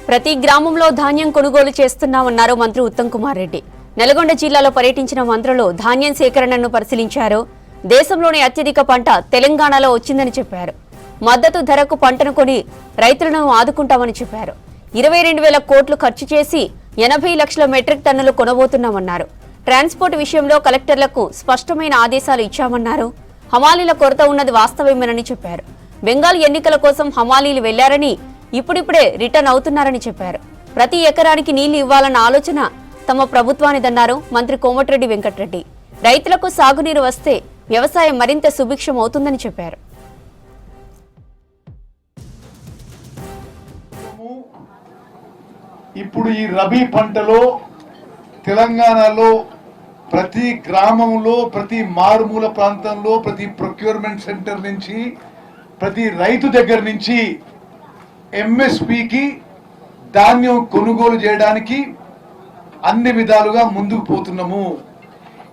ప్రతి గ్రామంలో ధాన్యం కొనుగోలు చేస్తున్నామన్నారు మంత్రి ఉత్తమ్ కుమార్ రెడ్డి. నల్గొండ జిల్లాలో పర్యటించిన మంత్రులు ధాన్యం సేకరణను పరిశీలించారు. దేశంలోని అత్యధిక పంట తెలంగాణలో వచ్చిందని చెప్పారు. మద్దతు ధరకు పంటను కొని రైతులను ఆదుకుంటామని చెప్పారు. 22,000 కోట్లు ఖర్చు చేసి 80 లక్షల మెట్రిక్ టన్నులు కొనబోతున్నామన్నారు. ట్రాన్స్పోర్ట్ విషయంలో కలెక్టర్లకు స్పష్టమైన ఆదేశాలు ఇచ్చామన్నారు. హమాలీల కొరత ఉన్నది వాస్తవమేనని చెప్పారు. బెంగాల్ ఎన్నికల కోసం హమాలీలు వెళ్లారని ఇప్పుడిప్పుడే రిటర్న్ అవుతున్నారని చెప్పారు. ప్రతి ఎకరానికి నీళ్లు ఇవ్వాలన్న ఆలోచన తమ ప్రభుత్వానిదన్నారు మంత్రి కోమటిరెడ్డి వెంకటరెడ్డి. రైతులకు సాగునీరు వస్తే వ్యవసాయం మరింత సుభిక్షం అవుతుందని చెప్పారు. ఇప్పుడు ఈ రబీ పంటలో తెలంగాణలో ప్రతి గ్రామంలో, ప్రతి మారుమూల ప్రాంతంలో, ప్రతి ప్రొక్యూర్మెంట్ సెంటర్ నుంచి, ప్రతి రైతు దగ్గర నుంచి ఎంఎస్పికి ధాన్యం కొనుగోలు చేయడానికి అన్ని విధాలుగా ముందుకు పోతున్నాము.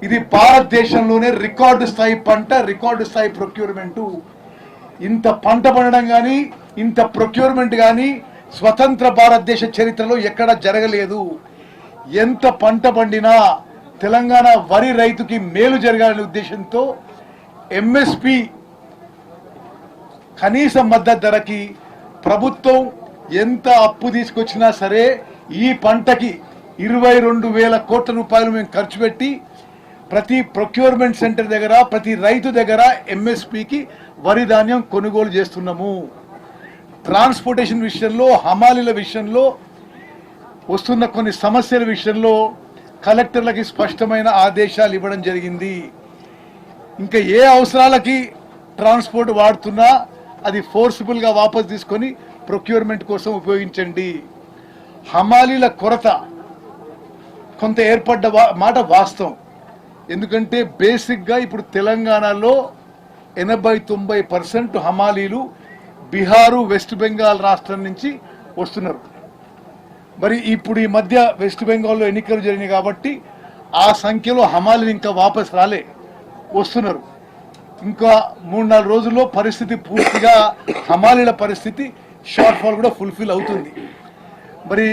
ఇది భారతదేశంలోనే రికార్డు స్థాయి పంట, రికార్డు స్థాయి ప్రొక్యూర్మెంట్. ఇంత పంట పండడం కానీ, ఇంత ప్రొక్యూర్మెంట్ కానీ స్వతంత్ర భారతదేశ చరిత్రలో ఎక్కడ జరగలేదు. ఎంత పంట పండినా తెలంగాణ వరి రైతుకి మేలు జరగాలనే ఉద్దేశంతో ఎంఎస్పి కనీస మద్దతు ధరకి ప్రభుత్వం ఎంత అప్పు తీసుకొచ్చినా సరే ఈ పంటకి 22,000 కోట్ల రూపాయలు మేము ఖర్చు పెట్టి ప్రతి ప్రొక్యూర్మెంట్ సెంటర్ దగ్గర, ప్రతి రైతు దగ్గర ఎంఎస్పికి వరి ధాన్యం కొనుగోలు చేస్తున్నాము. ట్రాన్స్పోర్టేషన్ విషయంలో, హమాలీల విషయంలో వస్తున్న కొన్ని సమస్యల విషయంలో కలెక్టర్లకి స్పష్టమైన ఆదేశాలు ఇవ్వడం జరిగింది. ఇంకా ఏ అవసరాలకి ట్రాన్స్పోర్ట్ వాడుతున్నా అది ఫోర్సిబుల్గా వాపసు తీసుకొని ప్రొక్యూర్మెంట్ కోసం ఉపయోగించండి. హమాలీల కొరత కొంత ఏర్పడ్డ మాట వాస్తవం. ఎందుకంటే బేసిక్గా ఇప్పుడు తెలంగాణలో 80-90% హమాలీలు బీహారు, వెస్ట్ బెంగాల్ రాష్ట్రం నుంచి వస్తున్నారు. మరి ఇప్పుడు ఈ మధ్య వెస్ట్ బెంగాల్లో ఎన్నికలు జరిగినాయి కాబట్టి ఆ సంఖ్యలో హమాలీలు ఇంకా వాపస్ రాలే, వస్తున్నారు. ఇంకా 3-4 రోజుల్లో పరిస్థితి పూర్తిగా హమాలీల పరిస్థితి షార్ట్ ఫాల్ కూడా ఫుల్ఫిల్ అవుతుంది. మరి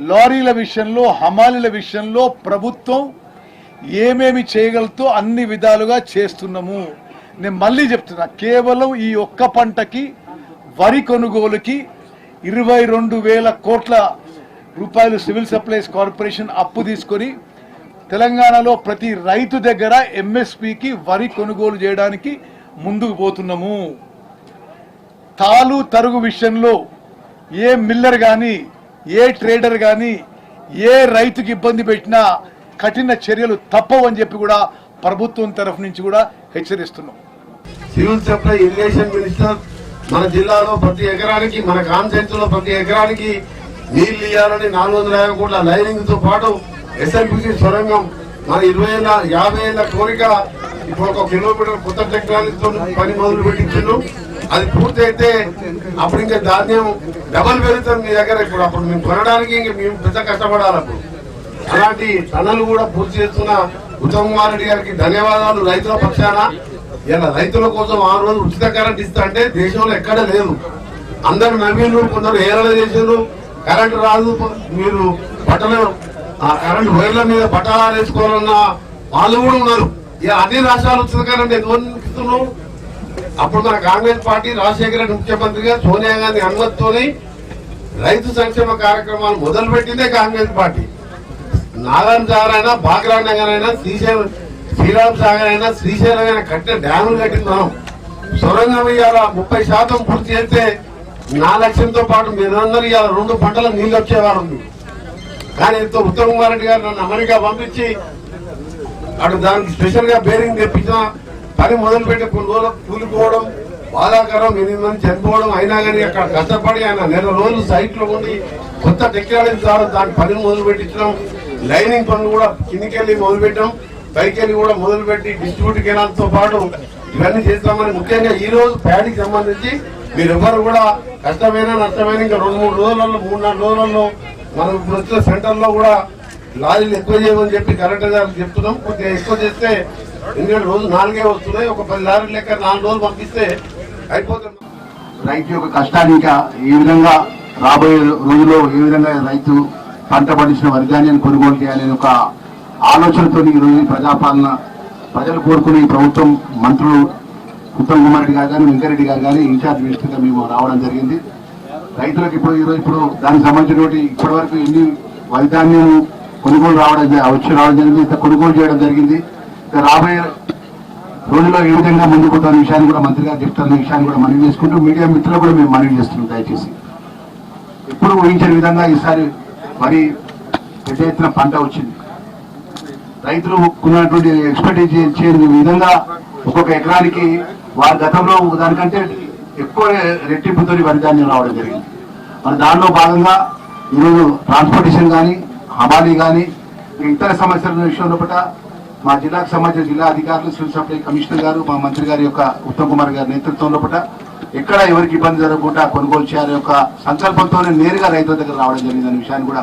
లారీల విషయంలో, హమాలీల విషయంలో ప్రభుత్వం ఏమేమి చేయగలుగుతో అన్ని విధాలుగా చేస్తున్నాము. నేను మళ్ళీ చెప్తున్నా, కేవలం ఈ ఒక్క పంటకి వరి కొనుగోలుకి 22,000 కోట్ల రూపాయలు సివిల్ సప్లైస్ కార్పొరేషన్ అప్పు తీసుకొని తెలంగాణలో ప్రతి రైతు దగ్గర ఎంఎస్పికి వరి కొనుగోలు చేయడానికి ముందుకు పోతున్నాము. తాలు తరుగు విషయంలో ఏ మిల్లర్ కానీ, ఏ ట్రేడర్ కానీ, ఏ రైతుకి ఇబ్బంది పెట్టినా కఠిన చర్యలు తప్పవని చెప్పి కూడా ప్రభుత్వం తరఫు నుంచి కూడా హెచ్చరిస్తున్నాం. సివిల్ సప్లై ఇరిగేషన్ మినిస్టర్ మన జిల్లాలో ప్రతి ఎకరానికి, మన కాన్సెన్స్ లో ప్రతి ఎకరానికి నీళ్లు ఇవ్వాలని 450 కోట్ల లైనింగ్ తో పాటు ఎస్ఎల్పిసి సొరంగం మన 50 ఏళ్ల కోరిక ఇప్పుడు 1 కిలోమీటర్ కొత్త టెక్నాలజీతో పని మొదలు పెట్టించారు. అది పూర్తి అయితే అప్పుడు ఇంకా ధాన్యం డబల్ పెరుగుతుంది మీ దగ్గర. ఇప్పుడు అప్పుడు మేము కొనడానికి ఇంకా మేము పెద్ద కష్టపడాలి. అప్పుడు అలాంటి పనులు కూడా పూర్తి చేస్తున్న ఉత్తమ్ కుమార్ రెడ్డి గారికి ధన్యవాదాలు. రైతుల పక్షాన ఇలా రైతుల కోసం 6 రోజులు ఉచిత కరెంట్ ఇస్తా అంటే దేశంలో ఎక్కడ లేదు. అందరు నవీన్లు, కొందరు ఏరళ చేసారు. కరెంటు రాదు, మీరు బట్టలు కరెంటు వైర్ల మీద బట్టలు వేసుకోవాలన్న వాళ్ళు కూడా ఉన్నారు. అన్ని రాష్ట్రాలు ఉచిత కరెంట్ ఎందుకు ఇస్తున్నావు? అప్పుడు మన కాంగ్రెస్ పార్టీ రాజశేఖర రెడ్డి ముఖ్యమంత్రిగా సోనియా గాంధీ అనుమతితోనే రైతు సంక్షేమ కార్యక్రమాలు మొదలు పెట్టిందే కాంగ్రెస్ పార్టీ. నారాయణ సాగర్ అయినా, బాగ్రా నగర్ అయినా, శ్రీరామ్ సాగర్ అయినా, శ్రీశైలం అయినా కట్టిన డ్యాములు కట్టింది మనం. సొరంగం ఇవాళ 30% పూర్తి చేస్తే 4 లక్షలతో పాటు మీరందరూ ఇవాళ 2 పంటల నీళ్ళు వచ్చేవారు. కానీ ఉత్తమ్ కుమార్ రెడ్డి గారు నన్ను అమెరికా పంపించి అటు దానికి స్పెషల్ గా బేరింగ్ తెప్పించిన పని మొదలు పెట్టి కొన్ని రోజులు కూలిపోవడం బాధాకరం. 8 మంది చనిపోవడం అయినా కానీ అక్కడ కష్టపడి ఆయన 4 రోజులు సైట్ లో ఉండి కొత్త టెక్నాలజీ ద్వారా దాని పని మొదలు పెట్టించడం, లైనింగ్ పనులు కూడా కిందికెళ్ళి మొదలు పెట్టడం, పైకెళ్ళి కూడా మొదలు పెట్టి డిస్ట్రిబ్యూట్ కెనాల్తో పాటు ఇవన్నీ చేస్తామని. ముఖ్యంగా ఈ రోజు ప్యాడీకి సంబంధించి మీరెవ్వరు కూడా కష్టమైన నష్టమైన ఇంకా 2-3 రోజులలో, 3-4 రోజులలో మనం ఇప్పుడు వచ్చిన సెంటర్ లో కూడా లారీలు ఎక్కువ చేయమని చెప్పి కలెక్టర్ గారికి చెప్తున్నాం. కొద్దిగా ఎక్కువ చేస్తే ఎందుకంటే రోజు 4 వస్తున్నాయి, ఒక 10 లారీలు లెక్క 4 రోజులు పంపిస్తే అయిపోతుంది. రైతు యొక్క కష్టాన్ని ఇంకా ఈ విధంగా రాబోయే రోజుల్లో ఏ విధంగా రైతు పంట పండించిన వరి ధాన్యాన్ని కొనుగోలు చేయాలనే ఒక ఆలోచనతో ఈరోజు ప్రజాపాలన ప్రజలు కోరుకునే ఈ ప్రభుత్వం మంత్రులు ఉత్తమ్ కుమార్ రెడ్డి గారు కానీ వెంకరెడ్డి గారు కానీ ఇన్ఛార్జ్ మినిస్టర్గా మేము రావడం జరిగింది. రైతులకు ఇప్పుడు దానికి సంబంధించినటువంటి ఇప్పటి వరకు ఎన్ని వరి ధాన్యం కొనుగోలు రావడం జరిగింది, ఇంత కొనుగోలు చేయడం జరిగింది. రాబోయే రోజుల్లో ఏ విధంగా ముందుకు పోతున్న విషయాన్ని కూడా మంత్రి గారు చెప్తున్న విషయాన్ని కూడా మనవి చేసుకుంటూ మీడియా మిత్రులు కూడా మేము మనవి చేస్తున్నాం. దయచేసి ఎప్పుడు ఊహించిన విధంగా ఈసారి వరి పెద్ద ఎత్తున పంట వచ్చింది. రైతులు ఉన్నటువంటి ఎక్స్పెక్ట్ చేయని విధంగా ఒక్కొక్క ఎకరానికి వారి గతంలో దానికంటే ఎక్కువ రెట్టింపుతో వరి ధాన్యం రావడం జరిగింది. మరి దానిలో భాగంగా ఈరోజు ట్రాన్స్పోర్టేషన్ కానీ హమాలీ కానీ ఇతర సమస్యల విషయంలో పట్ల మా జిల్లాకు సంబంధించిన జిల్లా అధికారులు, సివిల్ సప్లై కమిషనర్ గారు, మా మంత్రి గారి యొక్క ఉత్తమ్ కుమార్ గారి నేతృత్వంలో పట్ల ఎక్కడ ఎవరికి ఇబ్బంది జరగకుండా కొనుగోలు చేయాలనే ఒక సంకల్పంతోనే నేరుగా రైతుల దగ్గర రావడం జరిగిందనే విషయాన్ని కూడా